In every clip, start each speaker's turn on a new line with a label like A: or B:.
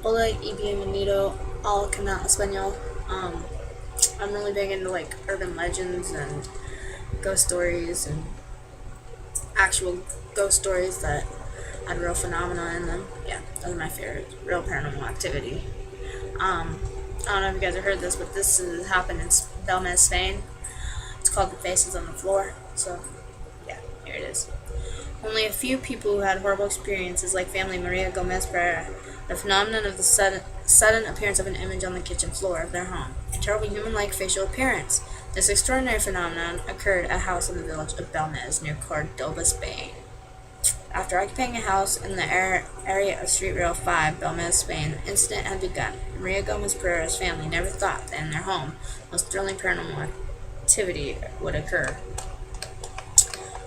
A: Hola y bienvenido al canal español. I'm really big into like urban legends and ghost stories and actual ghost stories that had real phenomena in them. Yeah, those are my favorite. Real paranormal activity. I don't know if you guys have heard this, but this has happened in Belmez, Spain. It's called The Faces on the Floor. So, yeah, here it is. Only a few people who had horrible experiences, like family Maria Gomez Pereira, the phenomenon of the sudden appearance of an image on the kitchen floor of their home, a terrible human-like facial appearance. This extraordinary phenomenon occurred at a house in the village of Belmez, near Cordoba, Spain. After occupying a house in the area of Street Rail 5, Belmez, Spain, the incident had begun. Maria Gomez Pereira's family never thought that in their home, most thrilling paranormal activity would occur.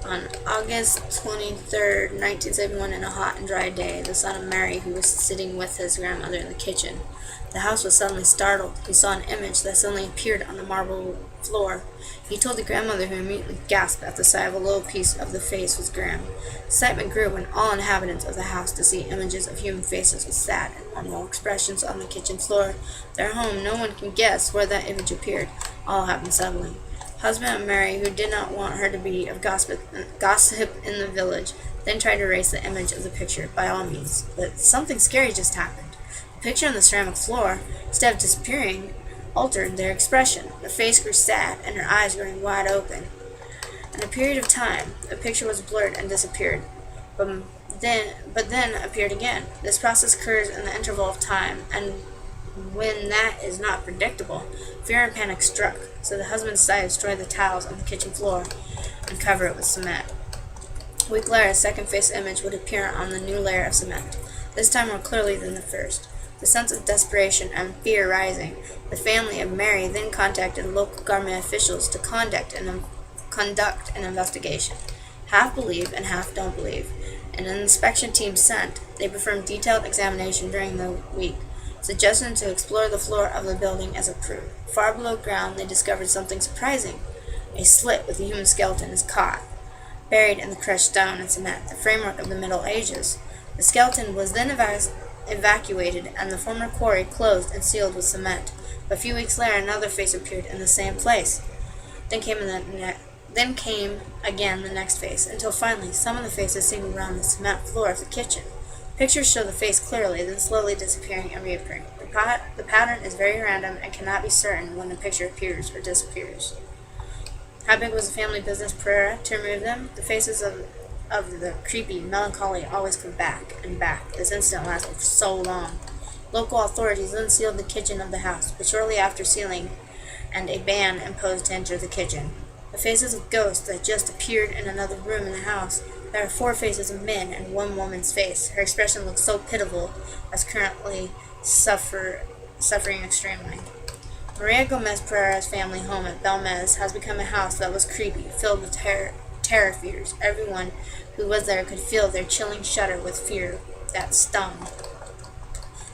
A: On August 23rd, 1971, in a hot and dry day, the son of Mary, who was sitting with his grandmother in the kitchen, the house was suddenly startled. He saw an image that suddenly appeared on the marble floor. He told the grandmother, who immediately gasped at the sight of a little piece of the face was Graham. Excitement grew when all inhabitants of the house to see images of human faces with sad and wonderful expressions on the kitchen floor. Their home, no one can guess where that image appeared. All happened suddenly. Husband of Mary, who did not want her to be of gossip in the village, then tried to erase the image of the picture by all means. But something scary just happened. The picture on the ceramic floor, instead of disappearing, altered their expression. The face grew sad, and her eyes growing wide open. In a period of time, the picture was blurred and disappeared, but then appeared again. This process occurs in the interval of time, and when that is not predictable, fear and panic struck, so the husband decided to destroy the tiles on the kitchen floor and cover it with cement. A week later, a second face image would appear on the new layer of cement, this time more clearly than the first. The sense of desperation and fear rising, the family of Mary then contacted local government officials to conduct an investigation. Half believe and half don't believe. An inspection team sent. They performed detailed examination during the week, suggesting to explore the floor of the building as a proof. Far below ground, they discovered something surprising. A slit with a human skeleton is caught, buried in the crushed stone and cement, the framework of the Middle Ages. The skeleton was then evacuated, and the former quarry closed and sealed with cement. A few weeks later, another face appeared in the same place. Then came again the next face, until finally some of the faces seemed around the cement floor of the kitchen. Pictures show the face clearly, then slowly disappearing and reappearing. The pattern is very random and cannot be certain when the picture appears or disappears. How big was the family business Pereira to remove them? The faces of the creepy, melancholy always come back and back. This incident lasted for so long. Local authorities then sealed the kitchen of the house, but shortly after sealing, and a ban imposed to enter the kitchen. The faces of ghosts that just appeared in another room in the house. There are 4 faces of men and 1 woman's face. Her expression looks so pitiful, as currently suffering extremely. Maria Gomez Pereira's family home at Belmez has become a house that was creepy, filled with terror fears. Everyone who was there could feel their chilling shudder with fear that stung.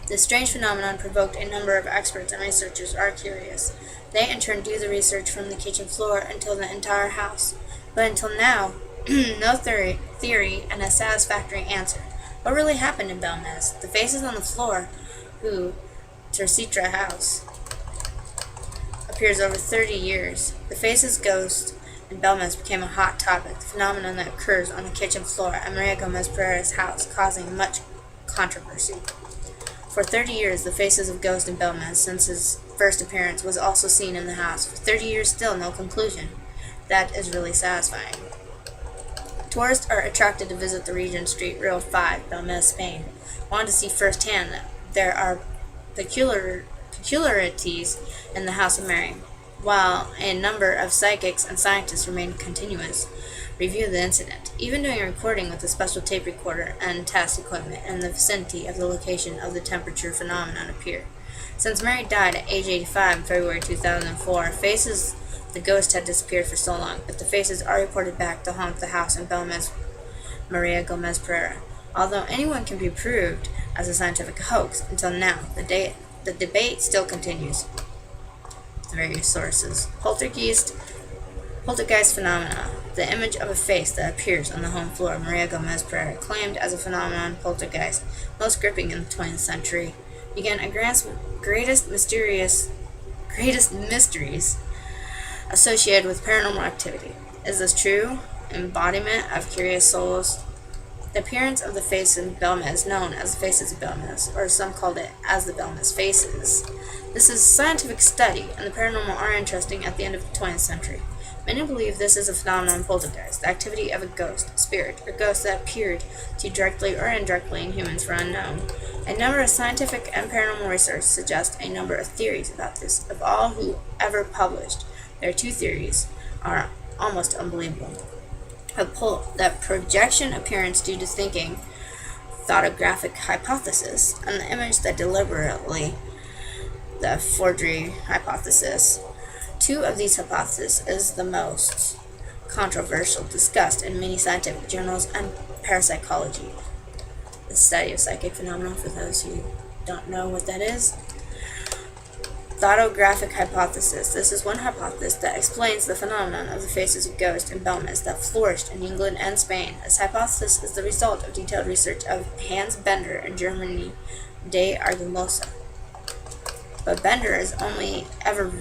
A: This strange phenomenon provoked a number of experts and researchers are curious. They in turn do the research from the kitchen floor until the entire house. But until now, no theory and a satisfactory answer. What really happened in Belmez? The faces on the floor, who Tercitra House, appears over 30 years. The faces ghost in Belmez became a hot topic, the phenomenon that occurs on the kitchen floor at Maria Gomez Pereira's house, causing much controversy. For 30 years, the faces of ghosts in Belmez, since his first appearance, was also seen in the house. For 30 years still, no conclusion. That is really satisfying. Tourists are attracted to visit the region Street Rail 5, Belmez, Spain, wanting to see firsthand that there are peculiarities in the House of Mary, while a number of psychics and scientists remain continuous review the incident, even doing a recording with a special tape recorder and test equipment in the vicinity of the location of the temperature phenomenon appeared. Since Mary died at age 85 in February 2004, faces the ghost had disappeared for so long, but the faces are reported back to haunt the house in Belmez, Maria Gomez Pereira. Although anyone can be proved as a scientific hoax, until now, the debate still continues. The various sources. Poltergeist phenomena. The image of a face that appears on the home floor of Maria Gomez Pereira, claimed as a phenomenon poltergeist, most gripping in the 20th century. began a greatest mysteries associated with paranormal activity. Is this true? Embodiment of curious souls? The appearance of the face in Belmez, known as the faces of Belmez, or some called it as the Belmez faces. This is scientific study, and the paranormal are interesting at the end of the 20th century. Many believe this is a phenomenon of poltergeist, the activity of a ghost, spirit, or ghost that appeared to directly or indirectly in humans for unknown. A number of scientific and paranormal research suggest a number of theories about this. Of all who ever published, there are two theories are almost unbelievable. That projection appearance due to thinking, photographic hypothesis, and the image that deliberately, the forgery hypothesis. Two of these hypotheses is the most controversial, discussed in many scientific journals and parapsychology, the study of psychic phenomena. For those who don't know what that is, photographic hypothesis. This is one hypothesis that explains the phenomenon of the faces of ghosts in Belmez that flourished in England and Spain. This hypothesis is the result of detailed research of Hans Bender in Germany de Argumosa. But Bender is only ever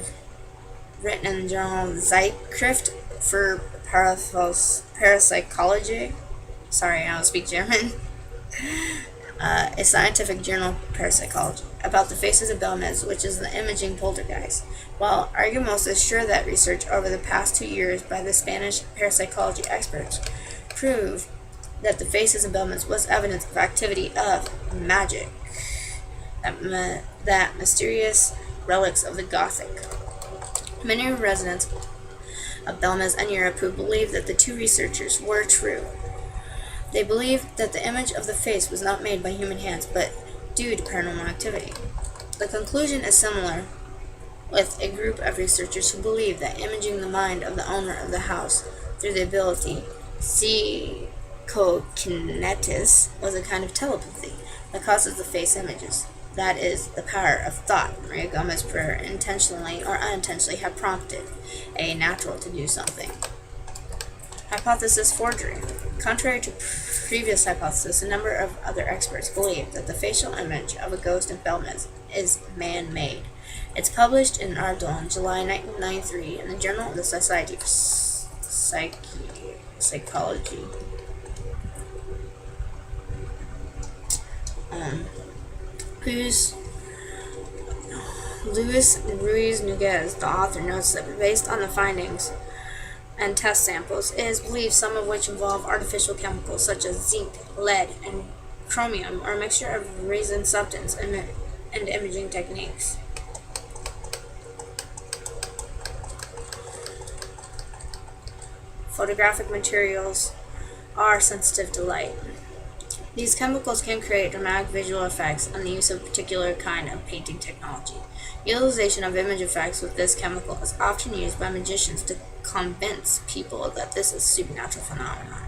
A: written in the journal Zeitschrift for Parapsychology. Sorry, I don't speak German. A scientific journal, Parapsychology, about the faces of Belmez, which is the imaging poltergeist. While Argumosa is sure that research over the past 2 years by the Spanish parapsychology experts proved that the faces of Belmez was evidence of activity of magic, that mysterious relics of the Gothic. Many residents of Belmez and Europe who believe that the two researchers were true. They believe that the image of the face was not made by human hands, but due to paranormal activity. The conclusion is similar with a group of researchers who believe that imaging the mind of the owner of the house through the ability psychokinesis was a kind of telepathy that causes the face images. That is, the power of thought. Maria Gomez Pereira intentionally or unintentionally had prompted a natural to do something. Hypothesis forgery. Contrary to previous hypothesis, a number of other experts believe that the facial image of a ghost in Belmez is man-made. It's published in an article in July 1993 in the Journal of the Society for Psychology. Luis Ruiz Nunez, the author, notes that based on the findings and test samples, it is believed some of which involve artificial chemicals such as zinc, lead, and chromium, or a mixture of resin substance and imaging techniques. Photographic materials are sensitive to light. These chemicals can create dramatic visual effects and the use of a particular kind of painting technology. Utilization of image effects with this chemical is often used by magicians to convince people that this is a supernatural phenomenon.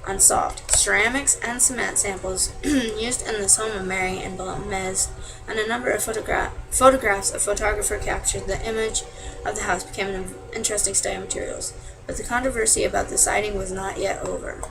A: Unsolved. Ceramics and cement samples used in this home of Mary and Belmez and a number of photographs a photographer captured the image of the house became an interesting study of materials. But the controversy about the sighting was not yet over.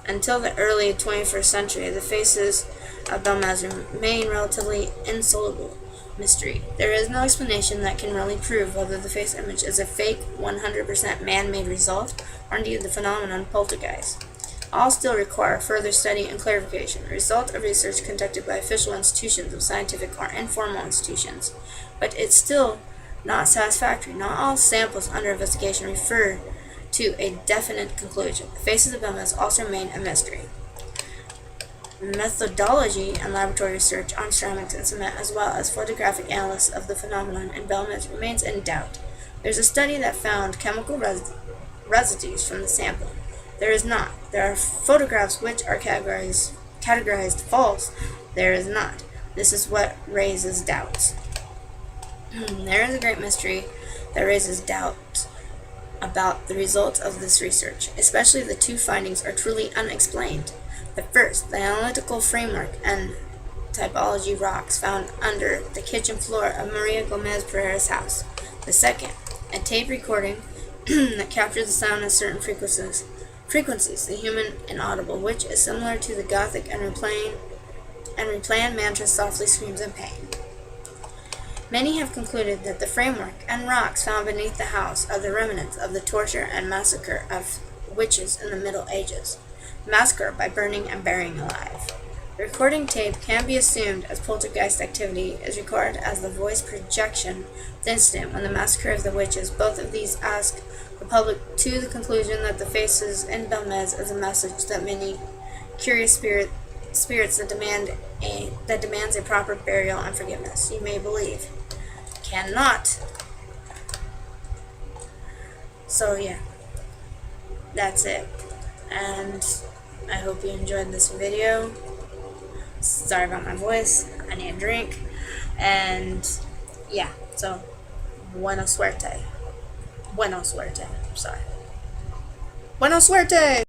A: Until the early 21st century, the faces of Belmez remain relatively insoluble mystery. There is no explanation that can really prove whether the face image is a fake, 100% man-made result, or indeed the phenomenon poltergeist. All still require further study and clarification, the result of research conducted by official institutions of scientific or informal institutions. But it's still not satisfactory. Not all samples under investigation refer to a definite conclusion. The faces of Belmez also remain a mystery. Methodology and laboratory research on ceramics and cement, as well as photographic analysis of the phenomenon in Belmez, remains in doubt. There's a study that found chemical residues from the sample. There is not. There are photographs which are categorized false. There is not. This is what raises doubts. There is a great mystery that raises doubt about the results of this research, especially the two findings are truly unexplained. The first, the analytical framework and typology rocks found under the kitchen floor of Maria Gomez Pereira's house. The second, a tape recording that captured the sound of certain frequencies, the human inaudible, which is similar to the Gothic and replaying and replaying mantras softly screams in pain. Many have concluded that the framework and rocks found beneath the house are the remnants of the torture and massacre of witches in the Middle Ages, massacre by burning and burying alive. The recording tape can be assumed as poltergeist activity is recorded as the voice projection of the incident when the massacre of the witches. Both of these ask the public to the conclusion that the faces in Belmez is a message that many curious spirits that demands a proper burial and forgiveness. You may believe. Cannot. So yeah, that's it. And I hope you enjoyed this video. Sorry about my voice. I need a drink. And yeah, so buena suerte. Sorry. Buena suerte!